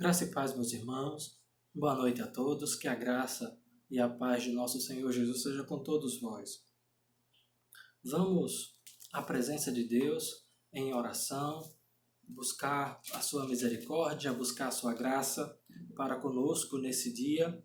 Graça e paz, meus irmãos. Boa noite a todos. Que a graça e a paz de nosso Senhor Jesus seja com todos vós. Vamos à presença de Deus em oração, buscar a sua misericórdia, buscar a sua graça para conosco nesse dia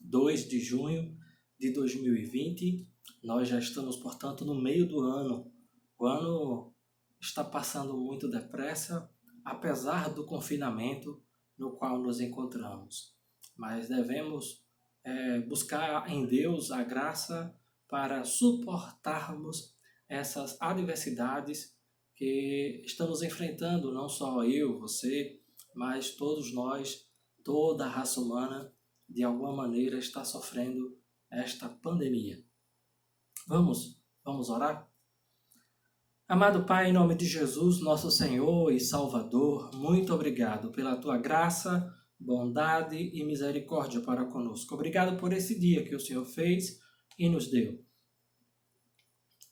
2 de junho de 2020. Nós já estamos, portanto, no meio do ano. O ano está passando muito depressa, apesar do confinamento no qual nos encontramos. Mas devemos buscar em Deus a graça para suportarmos essas adversidades que estamos enfrentando, não só eu, você, mas todos nós, toda a raça humana, de alguma maneira está sofrendo esta pandemia. Vamos orar? Amado Pai, em nome de Jesus, nosso Senhor e Salvador, muito obrigado pela Tua graça, bondade e misericórdia para conosco. Obrigado por esse dia que o Senhor fez e nos deu.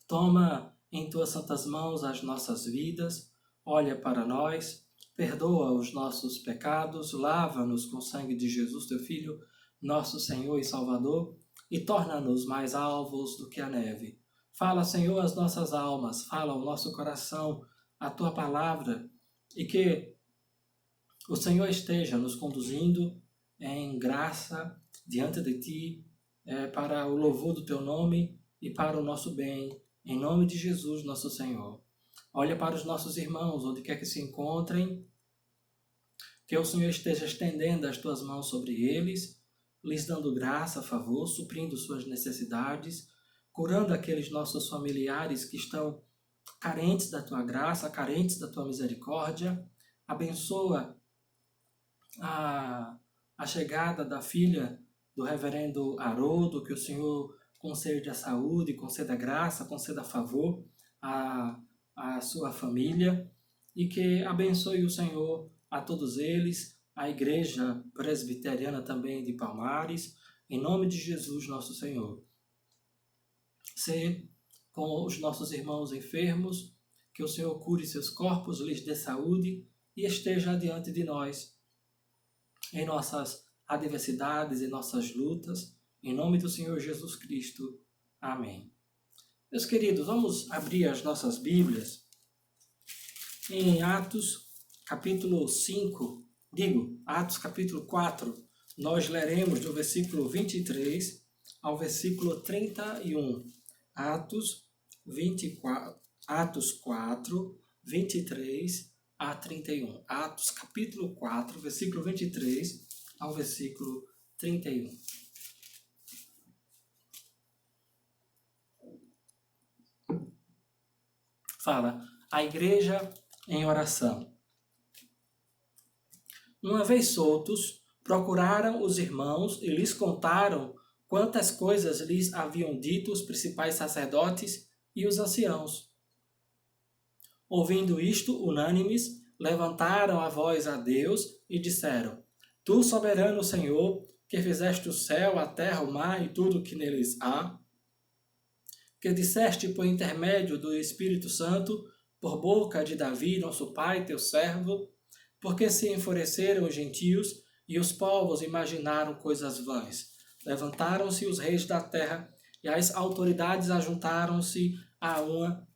Toma em Tuas santas mãos as nossas vidas, olha para nós, perdoa os nossos pecados, lava-nos com o sangue de Jesus, Teu Filho, nosso Senhor e Salvador, e torna-nos mais alvos do que a neve. Fala, Senhor, às nossas almas, fala ao nosso coração a Tua palavra e que o Senhor esteja nos conduzindo em graça diante de Ti, para o louvor do Teu nome e para o nosso bem, em nome de Jesus, nosso Senhor. Olha para os nossos irmãos, onde quer que se encontrem, que o Senhor esteja estendendo as Tuas mãos sobre eles, lhes dando graça, favor, suprindo suas necessidades, curando aqueles nossos familiares que estão carentes da Tua graça, carentes da Tua misericórdia. Abençoa a chegada da filha do reverendo Haroldo, que o Senhor conceda saúde, conceda graça, conceda favor à sua família e que abençoe o Senhor a todos eles, a Igreja Presbiteriana também de Palmares, em nome de Jesus, nosso Senhor. Ser com os nossos irmãos enfermos, que o Senhor cure seus corpos, lhes dê saúde e esteja diante de nós, em nossas adversidades, em nossas lutas, em nome do Senhor Jesus Cristo. Amém. Meus queridos, vamos abrir as nossas Bíblias em Atos, capítulo 5, Atos, capítulo 4, nós leremos do versículo 23 ao versículo 31. Atos 4, 23 a 31. Atos, capítulo 4, versículo 23 ao versículo 31. Fala, a igreja em oração. Uma vez soltos, procuraram os irmãos e lhes contaram quantas coisas lhes haviam dito os principais sacerdotes e os anciãos. Ouvindo isto, unânimes, levantaram a voz a Deus e disseram: Tu, soberano Senhor, que fizeste o céu, a terra, o mar e tudo o que neles há, que disseste por intermédio do Espírito Santo, por boca de Davi, nosso pai, teu servo, porque se enfureceram os gentios e os povos imaginaram coisas vãs. Levantaram-se os reis da terra e as autoridades ajuntaram-se a uma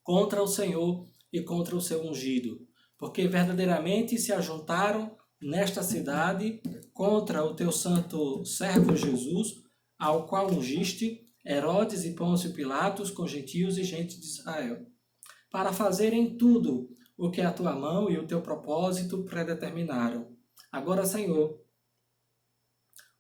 contra o Senhor e contra o seu ungido, porque verdadeiramente se ajuntaram nesta cidade contra o teu santo servo Jesus, ao qual ungiste Herodes e Pôncio Pilatos com gentios e gente de Israel, para fazerem tudo o que a tua mão e o teu propósito predeterminaram. Agora, Senhor,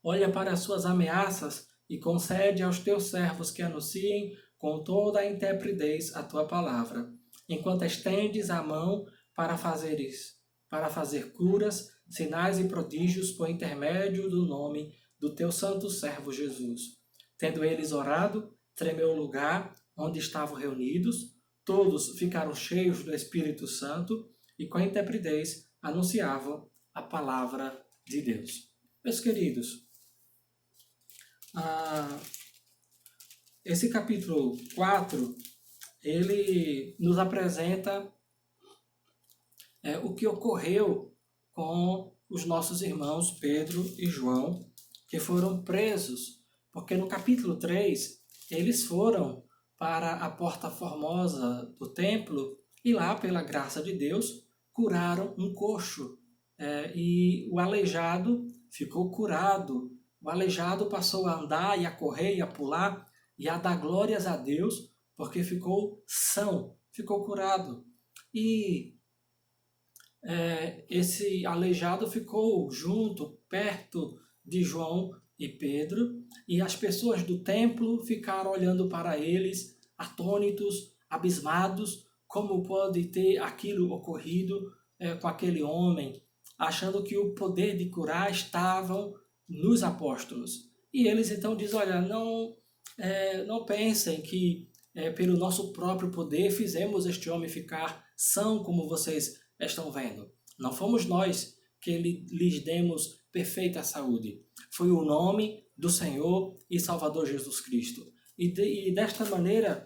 olha para as suas ameaças e concede aos teus servos que anunciem com toda a intrepidez a tua palavra, enquanto estendes a mão para fazer curas, sinais e prodígios por intermédio do nome do teu santo servo Jesus. Tendo eles orado, tremeu o lugar onde estavam reunidos, todos ficaram cheios do Espírito Santo e com intrepidez anunciavam a palavra de Deus. Meus queridos, esse capítulo 4, ele nos apresenta o que ocorreu com os nossos irmãos Pedro e João, que foram presos, porque no capítulo 3 eles foram para a porta formosa do templo e lá, pela graça de Deus, curaram um coxo. E o aleijado ficou curado. O aleijado passou a andar e a correr e a pular e a dar glórias a Deus, porque ficou são, ficou curado. E esse aleijado ficou junto, perto de João e Pedro, e as pessoas do templo ficaram olhando para eles, atônitos, abismados, como pode ter aquilo ocorrido com aquele homem, achando que o poder de curar estava nos apóstolos. E eles então dizem, olha, não pensem que pelo nosso próprio poder fizemos este homem ficar são como vocês estão vendo. Não fomos nós que lhes demos perfeita saúde. Foi o nome do Senhor e Salvador Jesus Cristo. E desta maneira,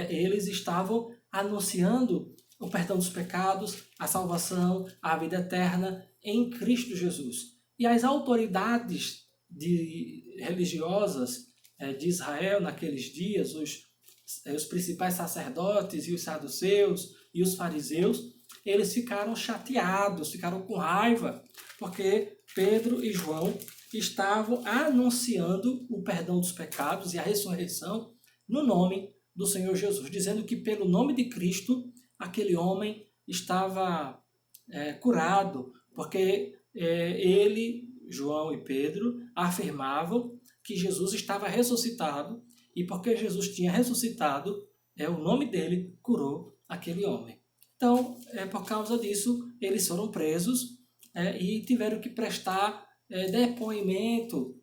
eles estavam anunciando o perdão dos pecados, a salvação, a vida eterna em Cristo Jesus. E as autoridades religiosas de Israel naqueles dias, os principais sacerdotes e os saduceus e os fariseus, eles ficaram chateados, ficaram com raiva, porque Pedro e João estavam anunciando o perdão dos pecados e a ressurreição no nome do Senhor Jesus, dizendo que pelo nome de Cristo, aquele homem estava curado, porque ele, João e Pedro, afirmavam que Jesus estava ressuscitado, e porque Jesus tinha ressuscitado, o nome dele curou aquele homem. Então, por causa disso, eles foram presos e tiveram que prestar depoimento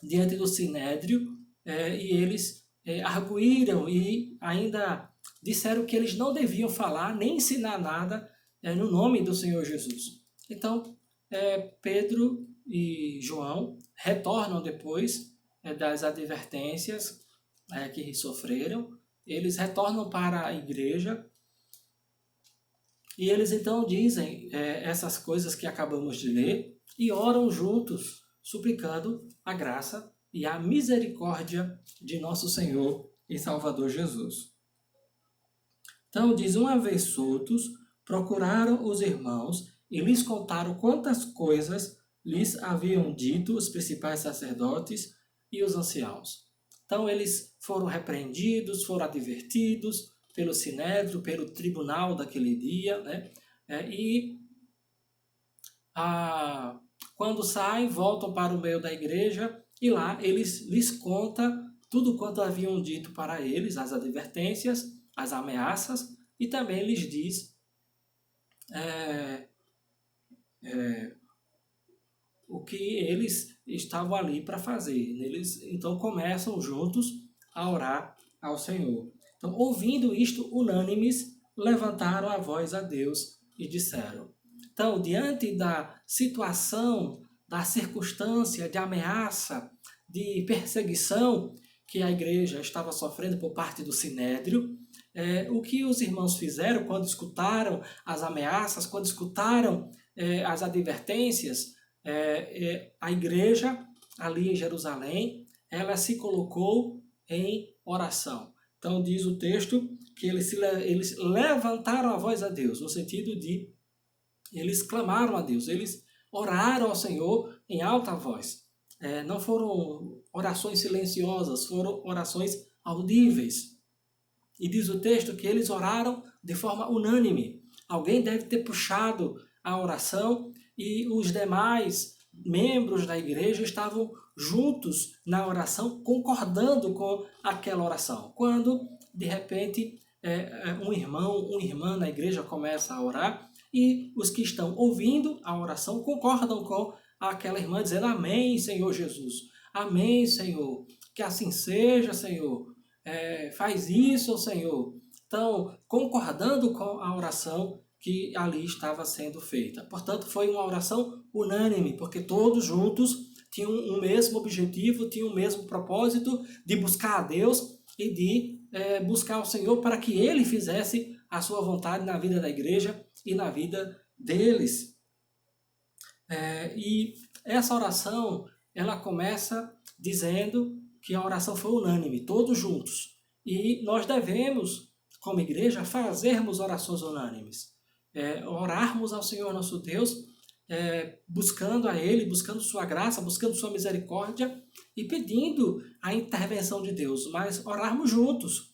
diante do Sinédrio, e eles arguíram e ainda disseram que eles não deviam falar nem ensinar nada no nome do Senhor Jesus. Então, Pedro e João retornam depois das advertências que sofreram, eles retornam para a igreja e eles então dizem essas coisas que acabamos de ler e oram juntos, suplicando a graça e a misericórdia de nosso Senhor e Salvador Jesus. Então diz, uma vez soltos, procuraram os irmãos e lhes contaram quantas coisas lhes haviam dito os principais sacerdotes e os anciãos. Então eles foram repreendidos, foram advertidos pelo Sinédrio, pelo tribunal daquele dia, né? Quando saem, voltam para o meio da igreja e lá eles lhes contam tudo quanto haviam dito para eles, as advertências, as ameaças, e também lhes diz o que eles estavam ali para fazer. Eles então começam juntos a orar ao Senhor. Então, ouvindo isto, unânimes, levantaram a voz a Deus e disseram. Então, diante da situação, da circunstância de ameaça, de perseguição que a igreja estava sofrendo por parte do Sinédrio, o que os irmãos fizeram quando escutaram as ameaças, quando escutaram as advertências, a igreja ali em Jerusalém, ela se colocou em oração. Então diz o texto que eles levantaram a voz a Deus, no sentido de eles clamaram a Deus, eles oraram ao Senhor em alta voz. Não foram orações silenciosas, foram orações audíveis. E diz o texto que eles oraram de forma unânime. Alguém deve ter puxado a oração e os demais membros da igreja estavam juntos na oração, concordando com aquela oração. Quando, de repente, um irmão, uma irmã na igreja começa a orar e os que estão ouvindo a oração concordam com aquela irmã, dizendo amém, Senhor Jesus. Amém, Senhor. Que assim seja, Senhor. Faz isso, Senhor. Então, concordando com a oração que ali estava sendo feita. Portanto, foi uma oração unânime, porque todos juntos tinham o mesmo objetivo, tinham o mesmo propósito de buscar a Deus e de buscar o Senhor para que Ele fizesse a sua vontade na vida da igreja e na vida deles. E essa oração, ela começa dizendo que a oração foi unânime, todos juntos. E nós devemos, como igreja, fazermos orações unânimes. Orarmos ao Senhor nosso Deus, buscando a Ele, buscando sua graça, buscando sua misericórdia e pedindo a intervenção de Deus, mas orarmos juntos.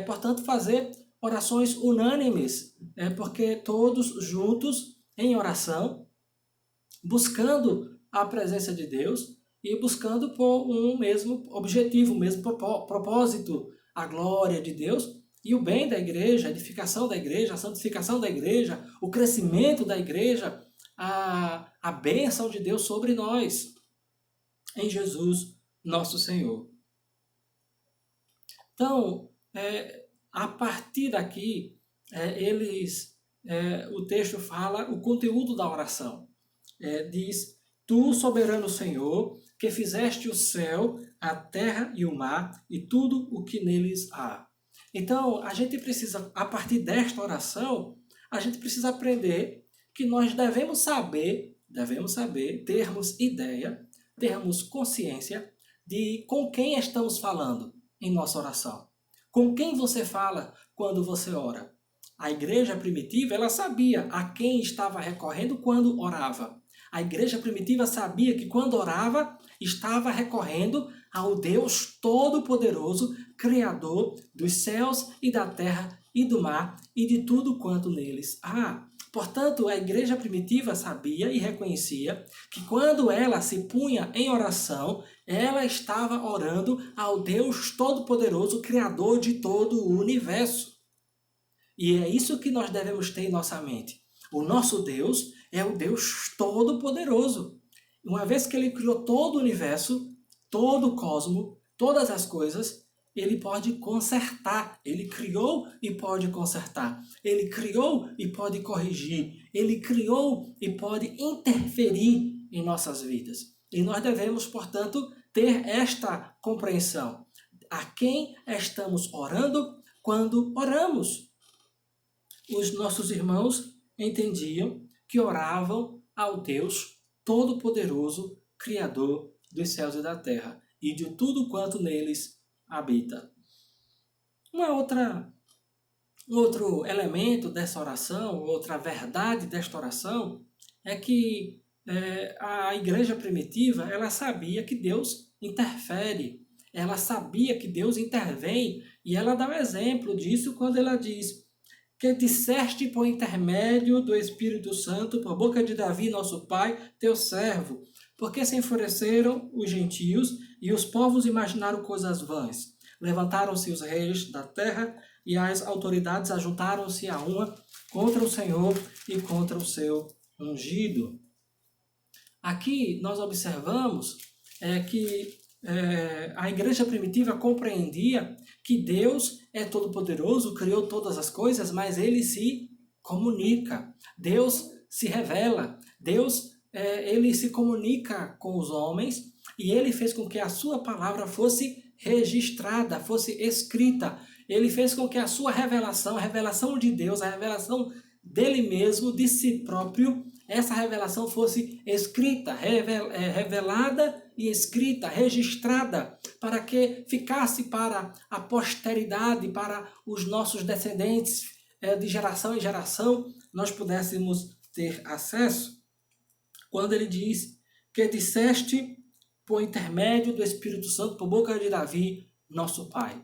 Portanto, fazer orações unânimes, porque todos juntos em oração, buscando a presença de Deus e buscando por um mesmo objetivo, um mesmo propósito, a glória de Deus e o bem da igreja, a edificação da igreja, a santificação da igreja, o crescimento da igreja, a bênção de Deus sobre nós, em Jesus, nosso Senhor. Então, a partir daqui, o texto fala o conteúdo da oração. Diz, tu, soberano Senhor, que fizeste o céu, a terra e o mar, e tudo o que neles há. Então, a gente precisa, a partir desta oração, a gente precisa aprender que nós devemos saber, termos ideia, termos consciência de com quem estamos falando em nossa oração. Com quem você fala quando você ora? A igreja primitiva, ela sabia a quem estava recorrendo quando orava. A igreja primitiva sabia que quando orava, estava recorrendo ao Deus Todo-Poderoso, Criador dos céus e da terra e do mar e de tudo quanto neles há. Portanto, a igreja primitiva sabia e reconhecia que quando ela se punha em oração, ela estava orando ao Deus Todo-Poderoso, Criador de todo o universo. E é isso que nós devemos ter em nossa mente. O nosso Deus é o Deus Todo-Poderoso. Uma vez que Ele criou todo o universo, todo o cosmo, todas as coisas, Ele pode consertar. Ele criou e pode consertar. Ele criou e pode corrigir. Ele criou e pode interferir em nossas vidas. E nós devemos, portanto, ter esta compreensão. A quem estamos orando quando oramos? Os nossos irmãos entendiam que oravam ao Deus Todo-Poderoso, Criador dos céus e da terra, e de tudo quanto neles habita. Um outro elemento dessa oração, outra verdade desta oração, é que a igreja primitiva, ela sabia que Deus interfere, ela sabia que Deus intervém, e ela dá um exemplo disso quando ela diz que disseste por intermédio do Espírito Santo, por boca de Davi, nosso pai, teu servo, porque se enfureceram os gentios e os povos imaginaram coisas vãs. Levantaram-se os reis da terra e as autoridades ajuntaram-se a uma contra o Senhor e contra o seu ungido. Aqui nós observamos que a igreja primitiva compreendia que Deus é todo-poderoso, criou todas as coisas, mas Ele se comunica, Deus se revela, Deus Ele se comunica com os homens e Ele fez com que a sua palavra fosse registrada, fosse escrita. Ele fez com que a sua revelação, a revelação de Deus, a revelação dele mesmo, de si próprio, essa revelação fosse escrita, revelada e escrita, registrada, para que ficasse para a posteridade, para os nossos descendentes, de geração em geração, nós pudéssemos ter acesso. Quando ele diz que disseste por intermédio do Espírito Santo, por boca de Davi, nosso pai.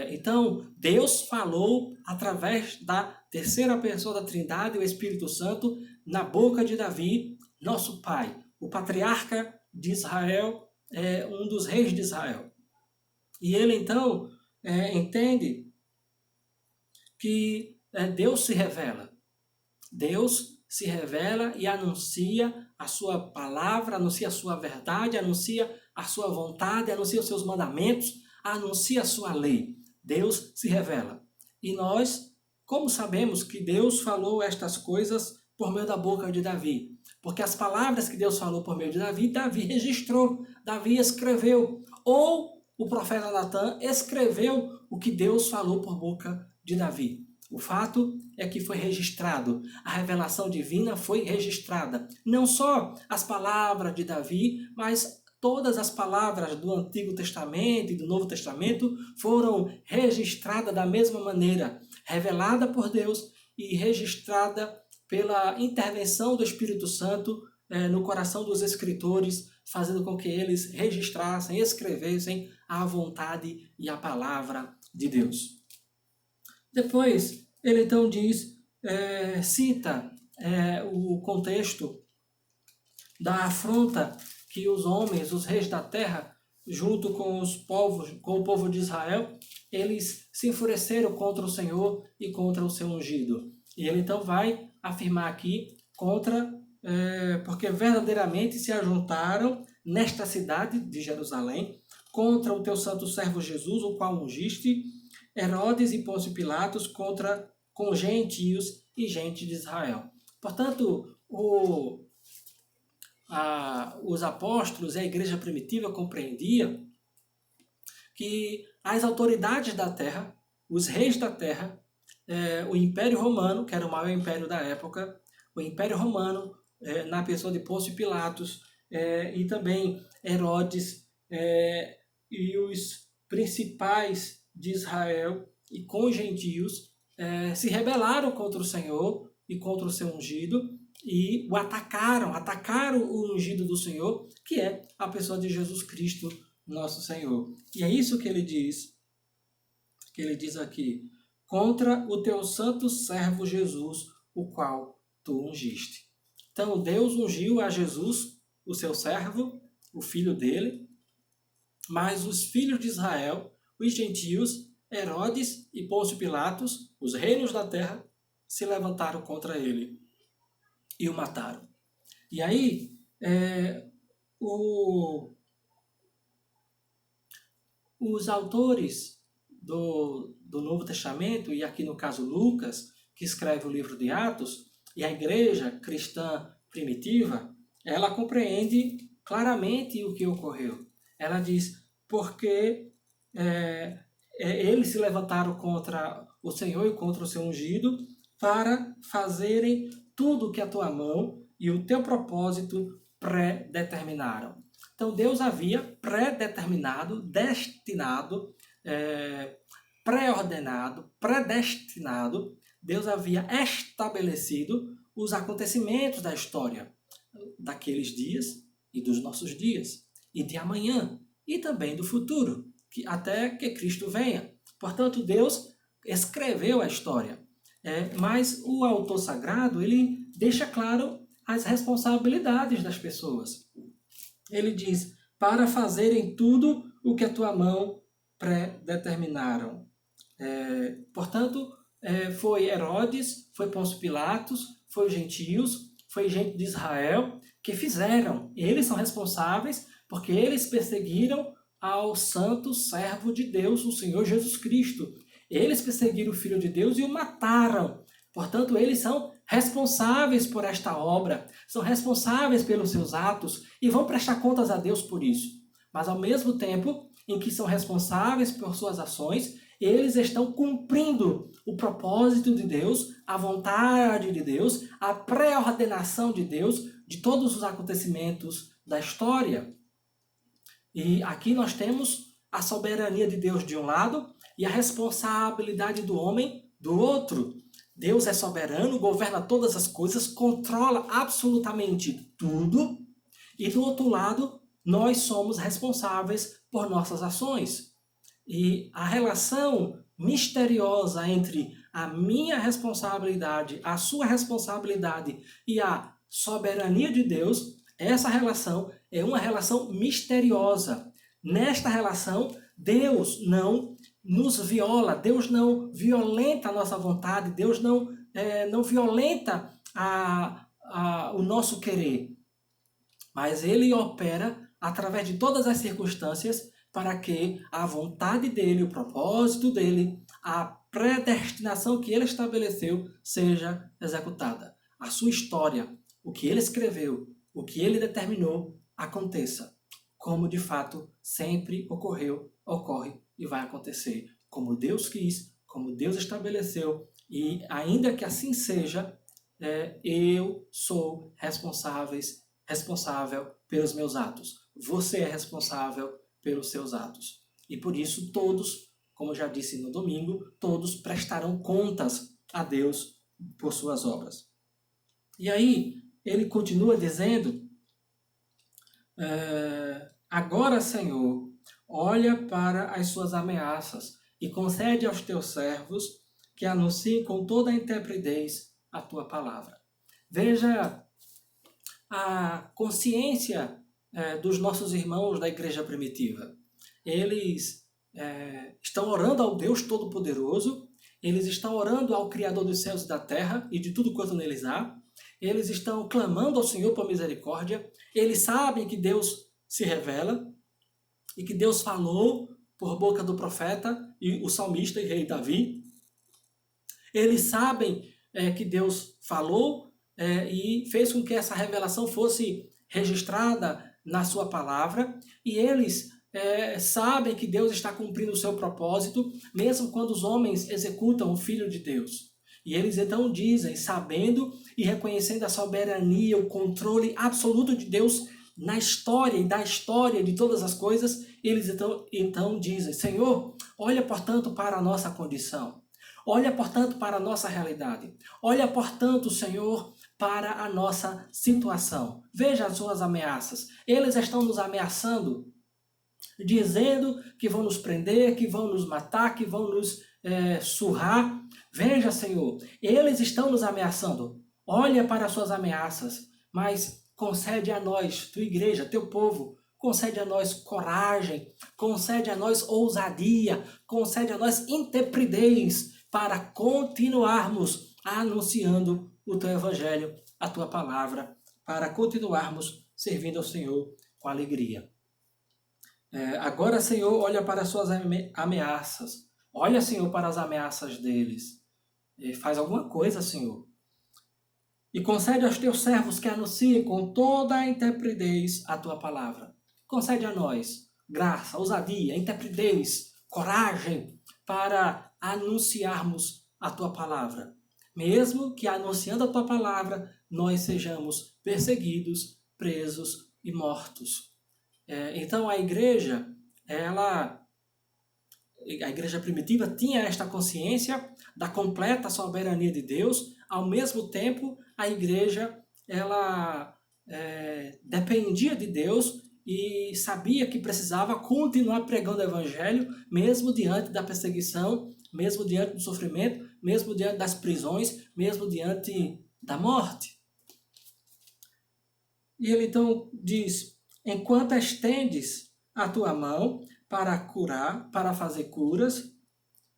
Então, Deus falou através da terceira pessoa da Trindade, o Espírito Santo, na boca de Davi, nosso pai. O patriarca de Israel, um dos reis de Israel. E ele, então, entende que Deus se revela. Deus se revela e anuncia a sua palavra, anuncia a sua verdade, anuncia a sua vontade, anuncia os seus mandamentos, anuncia a sua lei. Deus se revela. E nós, como sabemos que Deus falou estas coisas por meio da boca de Davi? Porque as palavras que Deus falou por meio de Davi, Davi registrou, Davi escreveu. Ou o profeta Natan escreveu o que Deus falou por boca de Davi. O fato é que foi registrado, a revelação divina foi registrada. Não só as palavras de Davi, mas todas as palavras do Antigo Testamento e do Novo Testamento foram registradas da mesma maneira, revelada por Deus e registrada pela intervenção do Espírito Santo no coração dos escritores, fazendo com que eles registrassem, escrevessem a vontade e a palavra de Deus. Depois, ele então cita o contexto da afronta que os homens, os reis da terra, junto com o povo de Israel, eles se enfureceram contra o Senhor e contra o seu ungido. E ele então vai afirmar aqui porque verdadeiramente se ajuntaram nesta cidade de Jerusalém contra o teu santo servo Jesus, o qual ungiste, Herodes e Pôncio Pilatos com gentios e gente de Israel. Portanto, os apóstolos e a igreja primitiva compreendia que as autoridades da terra, os reis da terra, o Império Romano, que era o maior império da época, o Império Romano, na pessoa de Pôncio Pilatos, e também Herodes, e os principais de Israel e com os gentios, se rebelaram contra o Senhor e contra o seu ungido e o atacaram o ungido do Senhor, que é a pessoa de Jesus Cristo, nosso Senhor. E é isso que ele diz aqui, contra o teu santo servo Jesus, o qual tu ungiste. Então Deus ungiu a Jesus, o seu servo, o filho dele, mas os filhos de Israel, os gentios, Herodes e Pôncio Pilatos, os reinos da terra, se levantaram contra ele e o mataram. E aí, os autores do Novo Testamento, e aqui no caso Lucas, que escreve o livro de Atos, e a igreja cristã primitiva, ela compreende claramente o que ocorreu. Ela diz, porque eles se levantaram contra o Senhor e contra o seu ungido para fazerem tudo o que a tua mão e o teu propósito predeterminaram. Então Deus havia predeterminado, destinado, pré-ordenado, predestinado, Deus havia estabelecido os acontecimentos da história daqueles dias e dos nossos dias, e de amanhã, e também do futuro, até que Cristo venha. Portanto, Deus escreveu a história. Mas o autor sagrado, ele deixa claro as responsabilidades das pessoas. Ele diz, para fazerem tudo o que a tua mão predeterminaram. Portanto, foi Herodes, foi Pôncio Pilatos, foi os gentios, foi gente de Israel que fizeram. Eles são responsáveis porque eles perseguiram ao santo servo de Deus, o Senhor Jesus Cristo. Eles perseguiram o Filho de Deus e o mataram. Portanto, eles são responsáveis por esta obra, são responsáveis pelos seus atos e vão prestar contas a Deus por isso. Mas, ao mesmo tempo em que são responsáveis por suas ações, eles estão cumprindo o propósito de Deus, a vontade de Deus, a pré-ordenação de Deus de todos os acontecimentos da história. E aqui nós temos a soberania de Deus de um lado e a responsabilidade do homem do outro. Deus é soberano, governa todas as coisas, controla absolutamente tudo. E do outro lado, nós somos responsáveis por nossas ações. E a relação misteriosa entre a minha responsabilidade, a sua responsabilidade e a soberania de Deus, essa relação é uma relação misteriosa. Nesta relação, Deus não nos viola, Deus não violenta a nossa vontade, Deus não violenta o nosso querer. Mas Ele opera através de todas as circunstâncias para que a vontade dEle, o propósito dEle, a predestinação que Ele estabeleceu seja executada. A sua história, o que Ele escreveu, o que Ele determinou, aconteça. Como de fato sempre ocorreu, ocorre e vai acontecer. Como Deus quis, como Deus estabeleceu E ainda que assim seja, eu sou responsável pelos meus atos. Você é responsável pelos seus atos. E por isso todos, como eu já disse no domingo, todos prestarão contas a Deus por suas obras. E aí ele continua dizendo, agora, Senhor, olha para as suas ameaças e concede aos teus servos que anunciem com toda a intrepidez a tua palavra. Veja a consciência dos nossos irmãos da igreja primitiva. Eles estão orando ao Deus Todo-Poderoso, eles estão orando ao Criador dos céus e da terra e de tudo quanto neles há, eles estão clamando ao Senhor por misericórdia, eles sabem que Deus se revela e que Deus falou por boca do profeta e o salmista e rei Davi. Eles sabem que Deus falou e fez com que essa revelação fosse registrada na sua palavra, e eles sabem que Deus está cumprindo o seu propósito, mesmo quando os homens executam o Filho de Deus. E eles então dizem, sabendo e reconhecendo a soberania, o controle absoluto de Deus na história e da história de todas as coisas, eles então dizem, Senhor, olha, portanto, para a nossa condição. Olha, portanto, para a nossa realidade. Olha, portanto, Senhor, para a nossa situação. Veja as suas ameaças. Eles estão nos ameaçando, dizendo que vão nos prender, que vão nos matar, que vão nos surrar. Veja, Senhor, eles estão nos ameaçando. Olha para as suas ameaças, mas concede a nós, tua igreja, teu povo, concede a nós coragem, concede a nós ousadia, concede a nós intrepidez para continuarmos anunciando o teu evangelho, a tua palavra, para continuarmos servindo ao Senhor com alegria. Agora, Senhor, olha para as suas ameaças. Olha, Senhor, para as ameaças deles. Faz alguma coisa, Senhor. E concede aos teus servos que anunciem com toda a intrepidez a tua palavra. Concede a nós graça, ousadia, intrepidez, coragem para anunciarmos a tua palavra. Mesmo que anunciando a tua palavra, nós sejamos perseguidos, presos e mortos. Então a igreja primitiva tinha esta consciência da completa soberania de Deus. Ao mesmo tempo, a igreja dependia de Deus e sabia que precisava continuar pregando o evangelho, mesmo diante da perseguição, mesmo diante do sofrimento, mesmo diante das prisões, mesmo diante da morte. E ele então diz, enquanto estendes a tua mão para curar, para fazer curas,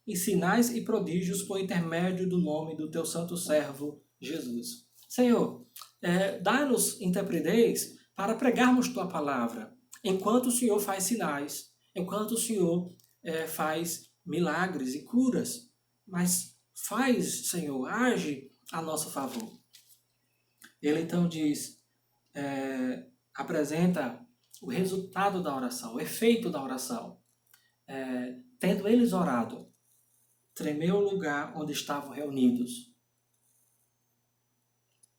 e sinais e prodígios por intermédio do nome do teu santo servo Jesus. Senhor, dá-nos intrepidez para pregarmos tua palavra, enquanto o Senhor faz sinais, enquanto o Senhor faz milagres e curas, mas faz, Senhor, age a nosso favor. Ele então diz, apresenta o resultado da oração, o efeito da oração. Tendo eles orado, tremeu o lugar onde estavam reunidos.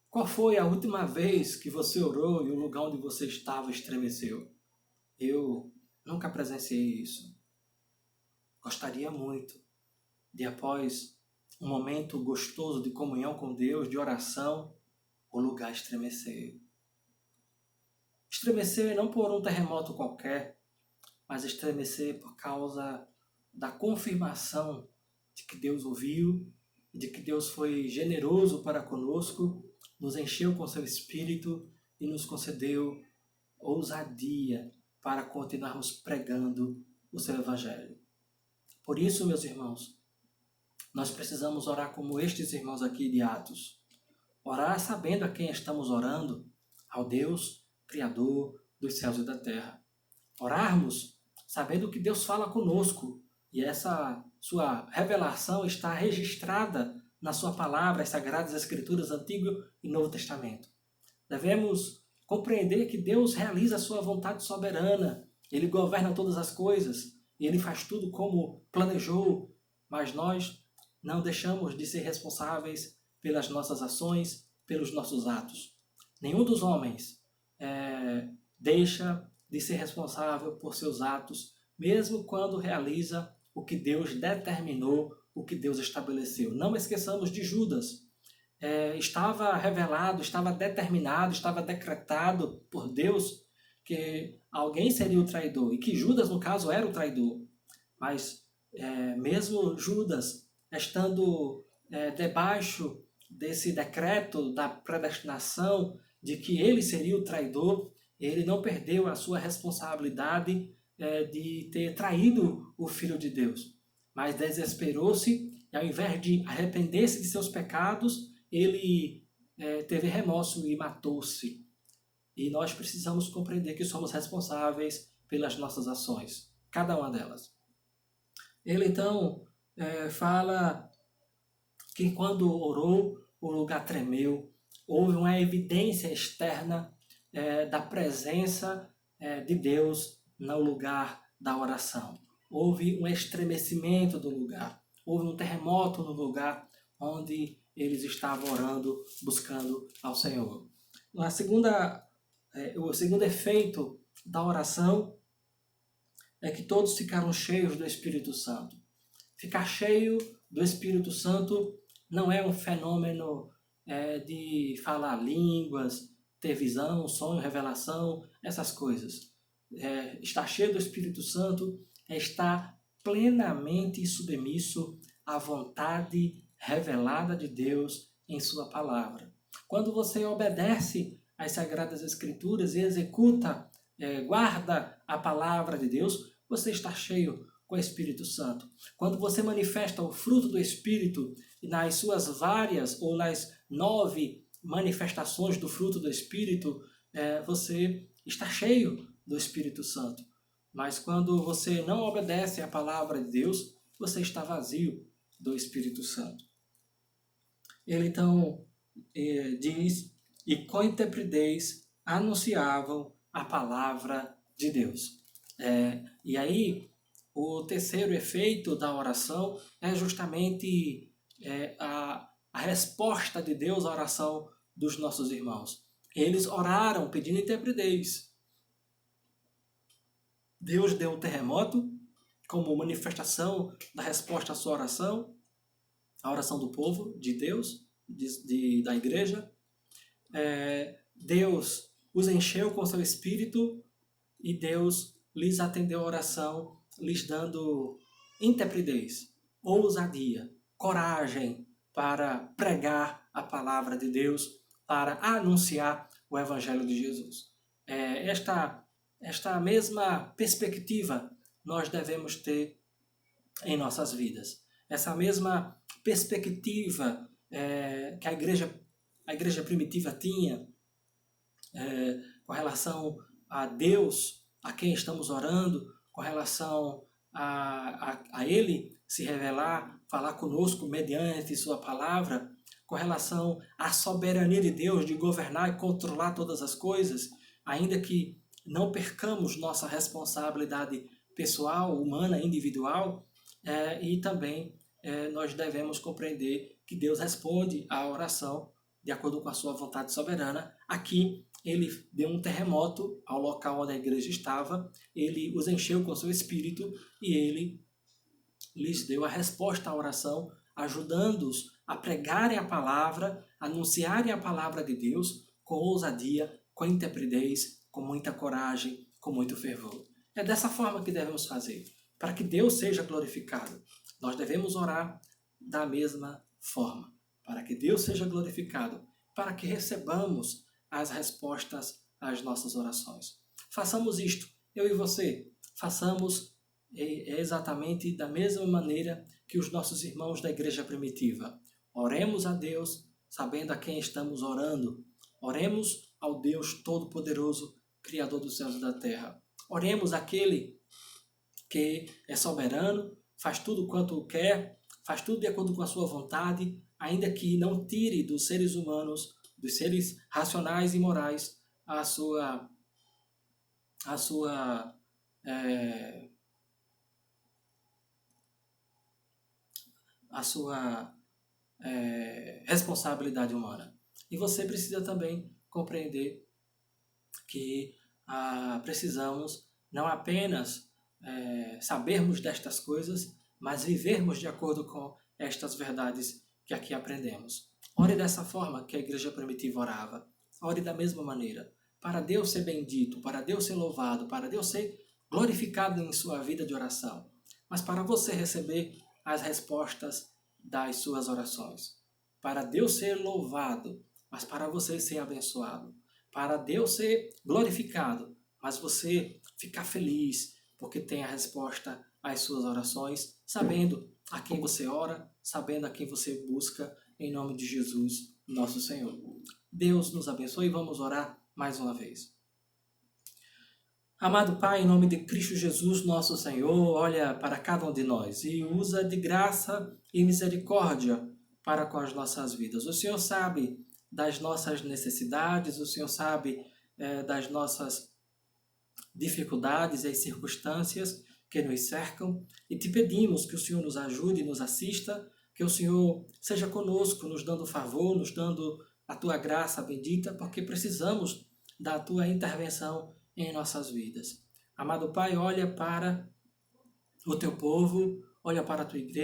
Qual foi a última vez que você orou e o lugar onde você estava estremeceu? Eu nunca presenciei isso. Gostaria muito de, após um momento gostoso de comunhão com Deus, de oração, o lugar estremecer. Estremecer não por um terremoto qualquer, mas estremecer por causa da confirmação de que Deus ouviu, de que Deus foi generoso para conosco, nos encheu com seu Espírito e nos concedeu ousadia para continuarmos pregando o seu Evangelho. Por isso, meus irmãos, nós precisamos orar como estes irmãos aqui de Atos. Orar sabendo a quem estamos orando, ao Deus Criador dos céus e da terra. Orarmos sabendo que Deus fala conosco e essa sua revelação está registrada na sua palavra, as Sagradas Escrituras, Antigo e Novo Testamento. Devemos compreender que Deus realiza a sua vontade soberana, Ele governa todas as coisas, e Ele faz tudo como planejou, mas nós não deixamos de ser responsáveis pelas nossas ações, pelos nossos atos. Nenhum dos homens deixa de ser responsável por seus atos, mesmo quando realiza o que Deus determinou, o que Deus estabeleceu. Não esqueçamos de Judas. Estava revelado, estava determinado, estava decretado por Deus que alguém seria o traidor, e que Judas, no caso, era o traidor. Mas mesmo Judas estando debaixo desse decreto da predestinação de que ele seria o traidor, ele não perdeu a sua responsabilidade de ter traído o Filho de Deus, mas desesperou-se e, ao invés de arrepender-se de seus pecados, ele teve remorso e matou-se. E nós precisamos compreender que somos responsáveis pelas nossas ações, cada uma delas. Ele então fala que quando orou, o lugar tremeu, houve uma evidência externa da presença de Deus no lugar da oração. Houve um estremecimento do lugar, houve um terremoto no lugar onde eles estavam orando, buscando ao Senhor. O segundo efeito da oração é que todos ficaram cheios do Espírito Santo. Ficar cheio do Espírito Santo não é um fenômeno de falar línguas, ter visão, sonho, revelação, essas coisas. Estar cheio do Espírito Santo é estar plenamente submisso à vontade revelada de Deus em sua palavra. Quando você obedece às Sagradas Escrituras e executa, guarda a palavra de Deus, você está cheio com o Espírito Santo. Quando você manifesta o fruto do Espírito nas suas várias ou nas 9 manifestações do fruto do Espírito, você está cheio do Espírito Santo. Mas quando você não obedece à palavra de Deus, você está vazio do Espírito Santo. Ele então diz, e com intrepidez anunciavam a palavra de Deus. E aí, o terceiro efeito da oração é justamente a resposta de Deus à oração dos nossos irmãos. Eles oraram pedindo intrepidez. Deus deu um terremoto como manifestação da resposta à sua oração, a oração do povo, de Deus, da igreja. Deus os encheu com seu Espírito e Deus lhes atendeu a oração, lhes dando intrepidez, ousadia, coragem para pregar a palavra de Deus, para anunciar o Evangelho de Jesus. Esta mesma perspectiva nós devemos ter em nossas vidas. Essa mesma perspectiva que a igreja primitiva tinha com relação a Deus, a quem estamos orando, com relação a Ele se revelar, falar conosco mediante sua palavra, com relação à soberania de Deus de governar e controlar todas as coisas, ainda que não percamos nossa responsabilidade pessoal, humana, individual, e também nós devemos compreender que Deus responde à oração de acordo com a sua vontade soberana. Aqui, ele deu um terremoto ao local onde a igreja estava, ele os encheu com seu Espírito e ele lhes deu a resposta à oração, ajudando-os a pregarem a palavra, anunciarem a palavra de Deus com ousadia, com intrepidez, com muita coragem, com muito fervor. É dessa forma que devemos fazer, para que Deus seja glorificado. Nós devemos orar da mesma forma, para que Deus seja glorificado, para que recebamos as respostas às nossas orações. Façamos isto, eu e você, façamos exatamente da mesma maneira que os nossos irmãos da igreja primitiva. Oremos a Deus, sabendo a quem estamos orando. Oremos ao Deus Todo-Poderoso, Criador dos céus e da terra. Oremos àquele que é soberano, faz tudo quanto quer, faz tudo de acordo com a sua vontade, ainda que não tire dos seres humanos, dos seres racionais e morais, a sua a sua responsabilidade humana. E você precisa também compreender que precisamos não apenas sabermos destas coisas, mas vivermos de acordo com estas verdades que aqui aprendemos. Ore dessa forma que a igreja primitiva orava. Ore da mesma maneira. Para Deus ser bendito, para Deus ser louvado, para Deus ser glorificado em sua vida de oração. Mas para você receber as respostas das suas orações. Para Deus ser louvado, mas para você ser abençoado. Para Deus ser glorificado, mas você ficar feliz porque tem a resposta às suas orações, sabendo a quem você ora, sabendo a quem você busca, em nome de Jesus, nosso Senhor. Deus nos abençoe e vamos orar mais uma vez. Amado Pai, em nome de Cristo Jesus, nosso Senhor, olha para cada um de nós e usa de graça e misericórdia para com as nossas vidas. O Senhor sabe das nossas necessidades, o Senhor sabe das nossas dificuldades e as circunstâncias que nos cercam e te pedimos que o Senhor nos ajude e nos assista, que o Senhor seja conosco, nos dando favor, nos dando a tua graça bendita, porque precisamos da tua intervenção em nossas vidas. Amado Pai, olha para o teu povo, olha para a tua igreja,